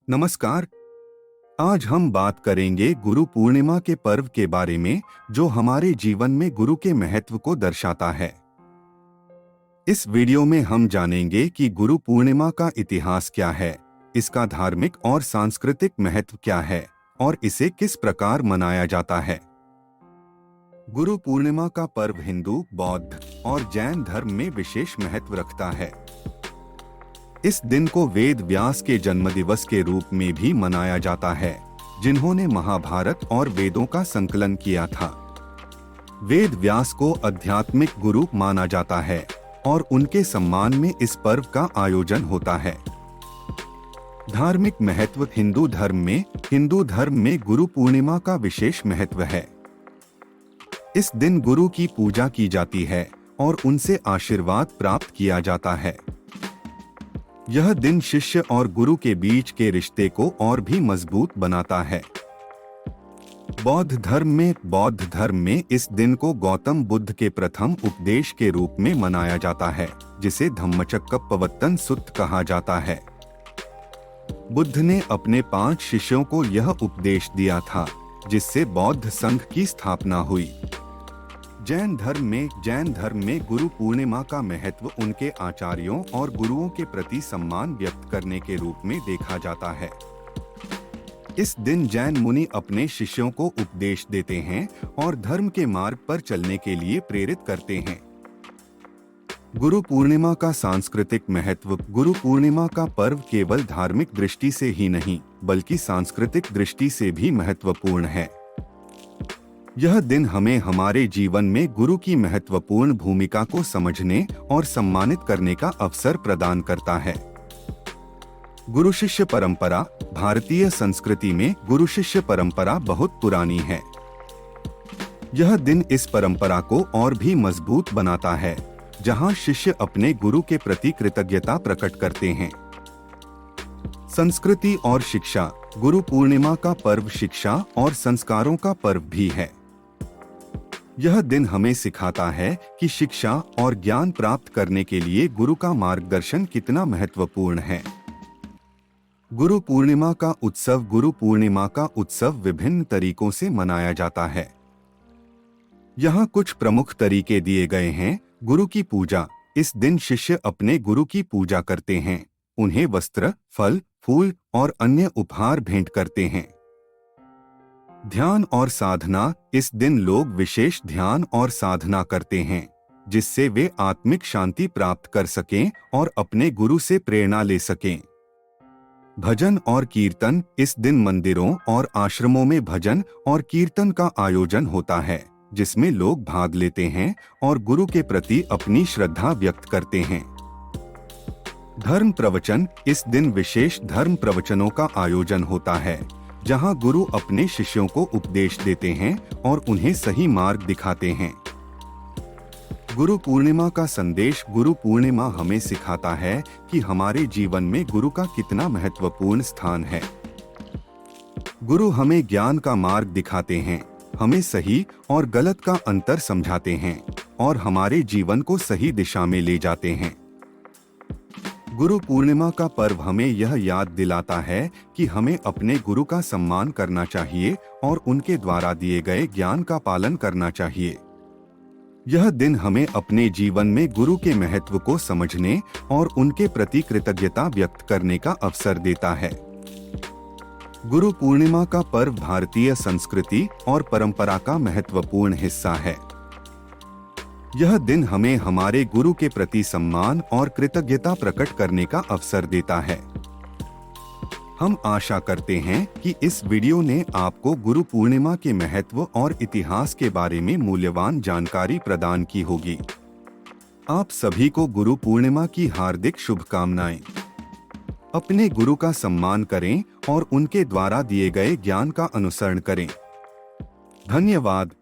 नमस्कार। आज हम बात करेंगे गुरु पूर्णिमा के पर्व के बारे में, जो हमारे जीवन में गुरु के महत्व को दर्शाता है। इस वीडियो में हम जानेंगे कि गुरु पूर्णिमा का इतिहास क्या है, इसका धार्मिक और सांस्कृतिक महत्व क्या है और इसे किस प्रकार मनाया जाता है। गुरु पूर्णिमा का पर्व हिंदू, बौद्ध और जैन धर्म में विशेष महत्व रखता है। इस दिन को वेद व्यास के जन्मदिवस के रूप में भी मनाया जाता है, जिन्होंने महाभारत और वेदों का संकलन किया था। वेद व्यास को आध्यात्मिक गुरु माना जाता है और उनके सम्मान में इस पर्व का आयोजन होता है। धार्मिक महत्व हिंदू धर्म में गुरु पूर्णिमा का विशेष महत्व है। इस दिन गुरु की पूजा की जाती है और उनसे आशीर्वाद प्राप्त किया जाता है। यह दिन शिष्य और गुरु के बीच के रिश्ते को और भी मजबूत बनाता है। बौद्ध धर्म में इस दिन को गौतम बुद्ध के प्रथम उपदेश के रूप में मनाया जाता है, जिसे धम्मचक्कपवत्तन सुत्त कहा जाता है। बुद्ध ने अपने 5 शिष्यों को यह उपदेश दिया था, जिससे बौद्ध संघ की स्थापना हुई। जैन धर्म में गुरु पूर्णिमा का महत्व उनके आचार्यों और गुरुओं के प्रति सम्मान व्यक्त करने के रूप में देखा जाता है। इस दिन जैन मुनि अपने शिष्यों को उपदेश देते हैं और धर्म के मार्ग पर चलने के लिए प्रेरित करते हैं। गुरु पूर्णिमा का सांस्कृतिक महत्व गुरु पूर्णिमा का पर्व केवल धार्मिक दृष्टि से ही नहीं, बल्कि सांस्कृतिक दृष्टि से भी महत्वपूर्ण है। यह दिन हमें हमारे जीवन में गुरु की महत्वपूर्ण भूमिका को समझने और सम्मानित करने का अवसर प्रदान करता है। गुरु शिष्य परंपरा भारतीय संस्कृति में गुरु शिष्य परंपरा बहुत पुरानी है। यह दिन इस परंपरा को और भी मजबूत बनाता है, जहां शिष्य अपने गुरु के प्रति कृतज्ञता प्रकट करते हैं। संस्कृति और शिक्षा गुरु पूर्णिमा का पर्व शिक्षा और संस्कारों का पर्व भी है। यह दिन हमें सिखाता है कि शिक्षा और ज्ञान प्राप्त करने के लिए गुरु का मार्गदर्शन कितना महत्वपूर्ण है। गुरु पूर्णिमा का उत्सव विभिन्न तरीकों से मनाया जाता है। यहाँ कुछ प्रमुख तरीके दिए गए हैं। गुरु की पूजा। इस दिन शिष्य अपने गुरु की पूजा करते हैं। उन्हें वस्त्र, फल, फूल और अन्य उपहार भेंट करते हैं। ध्यान और साधना। इस दिन लोग विशेष ध्यान और साधना करते हैं, जिससे वे आत्मिक शांति प्राप्त कर सकें और अपने गुरु से प्रेरणा ले सकें। भजन और कीर्तन। इस दिन मंदिरों और आश्रमों में भजन और कीर्तन का आयोजन होता है, जिसमें लोग भाग लेते हैं और गुरु के प्रति अपनी श्रद्धा व्यक्त करते हैं। धर्म प्रवचन। इस दिन विशेष धर्म प्रवचनों का आयोजन होता है, जहां गुरु अपने शिष्यों को उपदेश देते हैं और उन्हें सही मार्ग दिखाते हैं। गुरु पूर्णिमा का संदेश। गुरु पूर्णिमा हमें सिखाता है कि हमारे जीवन में गुरु का कितना महत्वपूर्ण स्थान है। गुरु हमें ज्ञान का मार्ग दिखाते हैं, हमें सही और गलत का अंतर समझाते हैं और हमारे जीवन को सही दिशा में ले जाते हैं। गुरु पूर्णिमा का पर्व हमें यह याद दिलाता है कि हमें अपने गुरु का सम्मान करना चाहिए और उनके द्वारा दिए गए ज्ञान का पालन करना चाहिए। यह दिन हमें अपने जीवन में गुरु के महत्व को समझने और उनके प्रति कृतज्ञता व्यक्त करने का अवसर देता है। गुरु पूर्णिमा का पर्व भारतीय संस्कृति और परंपरा का महत्वपूर्ण हिस्सा है। यह दिन हमें हमारे गुरु के प्रति सम्मान और कृतज्ञता प्रकट करने का अवसर देता है। हम आशा करते हैं कि इस वीडियो ने आपको गुरु पूर्णिमा के महत्व और इतिहास के बारे में मूल्यवान जानकारी प्रदान की होगी। आप सभी को गुरु पूर्णिमा की हार्दिक शुभकामनाएं। अपने गुरु का सम्मान करें और उनके द्वारा दिए गए ज्ञान का अनुसरण करें। धन्यवाद।